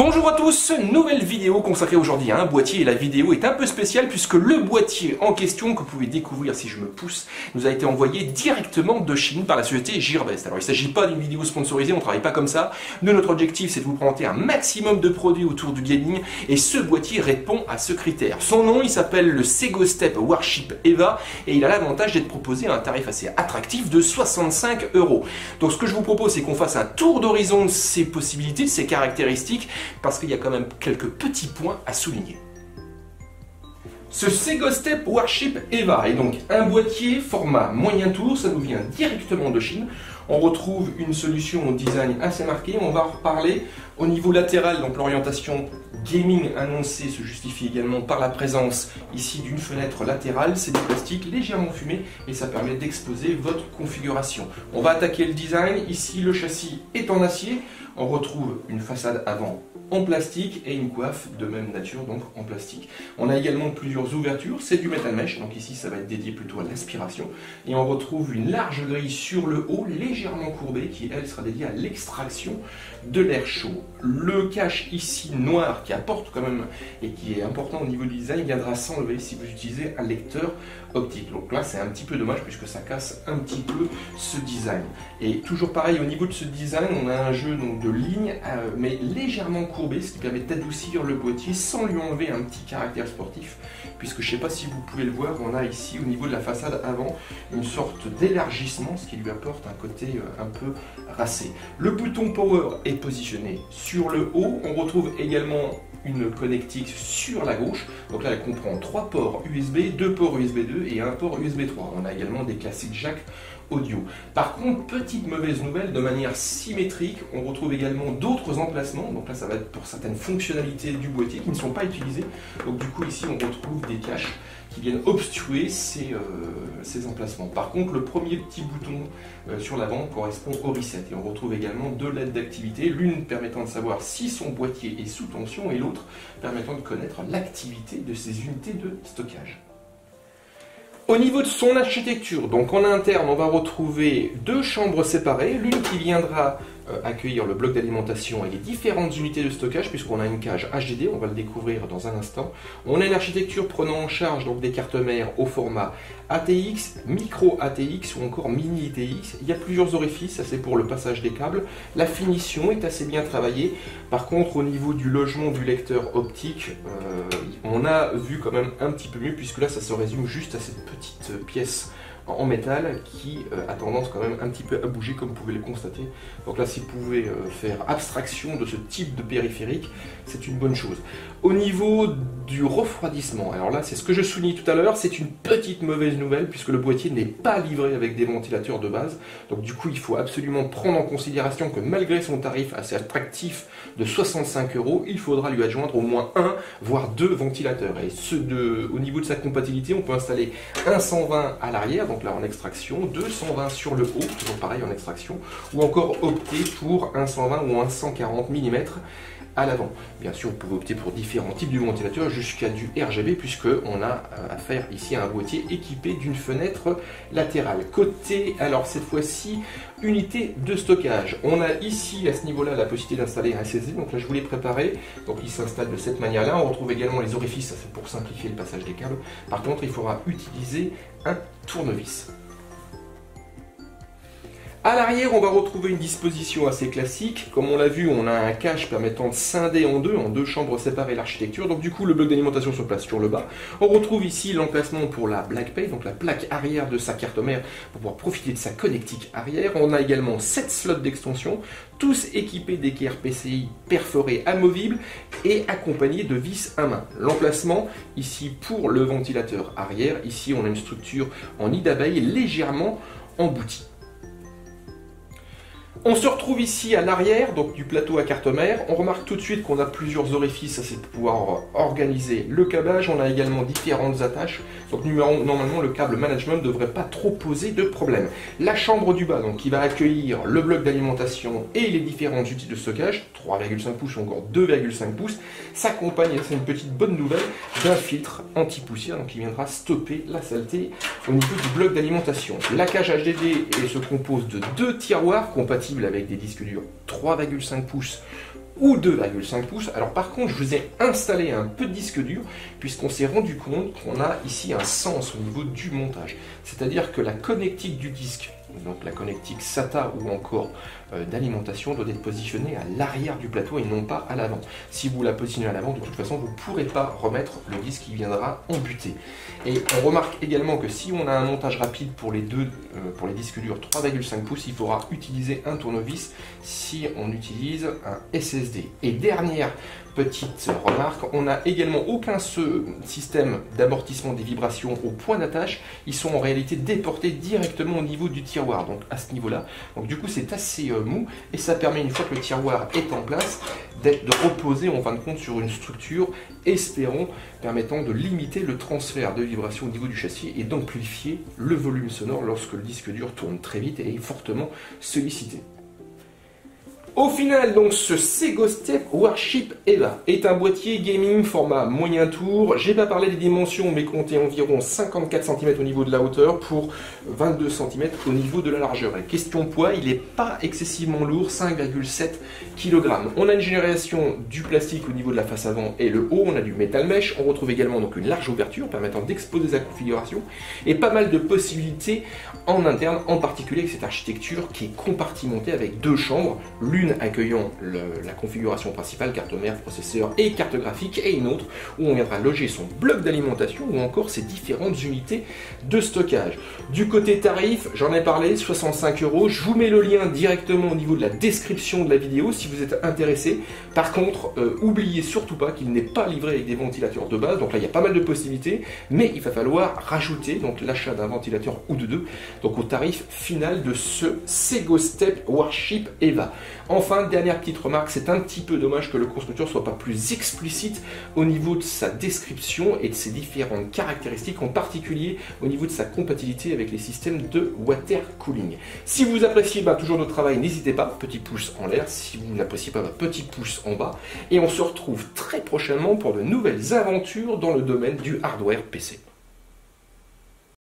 Bonjour à tous, nouvelle vidéo consacrée aujourd'hui à un boîtier et la vidéo est un peu spéciale puisque le boîtier en question que vous pouvez découvrir si je me pousse nous a été envoyé directement de Chine par la société Gearbest. Alors il ne s'agit pas d'une vidéo sponsorisée, on ne travaille pas comme ça. Nous, notre objectif c'est de vous présenter un maximum de produits autour du gaming et ce boîtier répond à ce critère. Son nom il s'appelle le Segostep Warship EVA et il a l'avantage d'être proposé à un tarif assez attractif de 65 €. Donc ce que je vous propose c'est qu'on fasse un tour d'horizon de ses possibilités, de ses caractéristiques, parce qu'il y a quand même quelques petits points à souligner. Ce Segostep Warship EVA est donc un boîtier format moyen tour, ça nous vient directement de Chine. On retrouve une solution au design assez marqué, on va en reparler. Au niveau latéral, donc l'orientation gaming annoncée se justifie également par la présence ici d'une fenêtre latérale. C'est du plastique légèrement fumé et ça permet d'exposer votre configuration. On va attaquer le design. Ici, le châssis est en acier. On retrouve une façade avant en plastique et une coiffe de même nature, donc en plastique. On a également plusieurs ouvertures, c'est du metal mesh, donc ici ça va être dédié plutôt à l'aspiration. Et on retrouve une large grille sur le haut, légèrement courbée, qui elle sera dédiée à l'extraction de l'air chaud. Le cache ici noir qui apporte quand même, et qui est important au niveau du design, viendra s'enlever si vous utilisez un lecteur optique. Donc là c'est un petit peu dommage puisque ça casse un petit peu ce design. Et toujours pareil au niveau de ce design, on a un jeu donc de lignes, mais légèrement courbé, ce qui permet d'adoucir le boîtier sans lui enlever un petit caractère sportif, puisque je ne sais pas si vous pouvez le voir, on a ici au niveau de la façade avant une sorte d'élargissement, ce qui lui apporte un côté un peu racé. Le bouton power est positionné sur le haut, on retrouve également une connectique sur la gauche, donc là elle comprend 3 ports USB, 2 ports USB 2 et un port USB 3. On a également des classiques jack audio. Par contre, petite mauvaise nouvelle, de manière symétrique, on retrouve également d'autres emplacements, donc là ça va être pour certaines fonctionnalités du boîtier qui ne sont pas utilisées, donc du coup ici on retrouve des caches qui viennent obstruer ces emplacements. Par contre, le premier petit bouton sur l'avant correspond au reset et on retrouve également 2 LED d'activité, l'une permettant de savoir si son boîtier est sous tension et l'autre permettant de connaître l'activité de ses unités de stockage. Au niveau de son architecture, donc en interne, on va retrouver 2 chambres séparées, l'une qui viendra accueillir le bloc d'alimentation et les différentes unités de stockage, puisqu'on a une cage HDD, on va le découvrir dans un instant. On a une architecture prenant en charge donc des cartes mères au format ATX, micro ATX ou encore mini ATX. Il y a plusieurs orifices, ça c'est pour le passage des câbles. La finition est assez bien travaillée. Par contre, au niveau du logement du lecteur optique, on a vu quand même un petit peu mieux, puisque là ça se résume juste à cette petite pièce en métal qui a tendance quand même un petit peu à bouger, comme vous pouvez le constater. Donc là, si vous pouvez faire abstraction de ce type de périphérique, c'est une bonne chose. Au niveau du refroidissement, alors là c'est ce que je soulignais tout à l'heure, c'est une petite mauvaise nouvelle puisque le boîtier n'est pas livré avec des ventilateurs de base. Donc du coup il faut absolument prendre en considération que malgré son tarif assez attractif de 65 €, il faudra lui adjoindre au moins 1 voire 2 ventilateurs. Et au niveau de sa compatibilité, on peut installer un 120 à l'arrière, donc là en extraction, 220 sur le haut, toujours pareil en extraction, ou encore opter pour un 120 ou un 140 mm à l'avant. Bien sûr, vous pouvez opter pour différents types de ventilateurs jusqu'à du RGB, puisqu'on a affaire ici à un boîtier équipé d'une fenêtre latérale. Côté, alors cette fois-ci, unité de stockage. On a ici, à ce niveau-là, la possibilité d'installer un SSD. Donc là, je vous l'ai préparé. Donc il s'installe de cette manière-là. On retrouve également les orifices, ça c'est pour simplifier le passage des câbles. Par contre, il faudra utiliser un tournevis. À l'arrière, on va retrouver une disposition assez classique. Comme on l'a vu, on a un cache permettant de scinder en deux chambres séparées l'architecture. Donc du coup, le bloc d'alimentation se place sur le bas. On retrouve ici l'emplacement pour la BlackPay, donc la plaque arrière de sa carte mère, pour pouvoir profiter de sa connectique arrière. On a également 7 slots d'extension, tous équipés d'équerres PCI perforés amovibles et accompagnés de vis à main. L'emplacement ici pour le ventilateur arrière. Ici, on a une structure en nid d'abeille légèrement emboutie. On se retrouve ici à l'arrière donc du plateau à carte mère. On remarque tout de suite qu'on a plusieurs orifices, ça c'est pour pouvoir organiser le câblage. On a également différentes attaches. Donc normalement le câble management ne devrait pas trop poser de problème. La chambre du bas donc qui va accueillir le bloc d'alimentation et les différentes unités de stockage, 3,5 pouces ou encore 2,5 pouces, s'accompagne, c'est une petite bonne nouvelle, d'un filtre anti-poussière donc qui viendra stopper la saleté au niveau du bloc d'alimentation. La cage HDD se compose de 2 tiroirs compatibles avec des disques durs 3,5 pouces ou 2,5 pouces. Alors par contre, je vous ai installé un peu de disque dur puisqu'on s'est rendu compte qu'on a ici un sens au niveau du montage. C'est-à-dire que la connectique du disque, donc la connectique SATA ou encore d'alimentation, doit être positionnée à l'arrière du plateau et non pas à l'avant. Si vous la positionnez à l'avant, de toute façon, vous ne pourrez pas remettre le disque qui viendra embuter. Et on remarque également que si on a un montage rapide pour les disques durs 3,5 pouces, il faudra utiliser un tournevis si on utilise un SSD. Et dernière petite remarque, on n'a également aucun système d'amortissement des vibrations au point d'attache. Ils sont en réalité déportés directement au niveau du tiroir, donc à ce niveau-là. Donc du coup, c'est assez mou et ça permet, une fois que le tiroir est en place, de reposer en fin de compte sur une structure, espérons, permettant de limiter le transfert de vibrations au niveau du châssis et d'amplifier le volume sonore lorsque le disque dur tourne très vite et est fortement sollicité. Au final, donc, ce Segostep Warship Eva est un boîtier gaming format moyen tour. J'ai pas parlé des dimensions, mais comptez environ 54 cm au niveau de la hauteur pour 22 cm au niveau de la largeur. Et question poids, il n'est pas excessivement lourd, 5,7 kg. On a une génération du plastique au niveau de la face avant et le haut, on a du metal mesh. On retrouve également donc une large ouverture permettant d'exposer sa configuration et pas mal de possibilités en interne, en particulier avec cette architecture qui est compartimentée avec deux chambres, l'une accueillant la configuration principale, carte mère, processeur et carte graphique, et une autre où on viendra loger son bloc d'alimentation ou encore ses différentes unités de stockage. Du côté tarif, j'en ai parlé, 65 €. Je vous mets le lien directement au niveau de la description de la vidéo si vous êtes intéressé. Par contre, oubliez surtout pas qu'il n'est pas livré avec des ventilateurs de base, donc là il y a pas mal de possibilités, mais il va falloir rajouter donc l'achat d'un ventilateur ou de deux, donc au tarif final de ce Segostep Warship Eva. Enfin, dernière petite remarque, c'est un petit peu dommage que le constructeur ne soit pas plus explicite au niveau de sa description et de ses différentes caractéristiques, en particulier au niveau de sa compatibilité avec les systèmes de water cooling. Si vous appréciez toujours notre travail, n'hésitez pas, petit pouce en l'air. Si vous n'appréciez pas, petit pouce en bas. Et on se retrouve très prochainement pour de nouvelles aventures dans le domaine du hardware PC.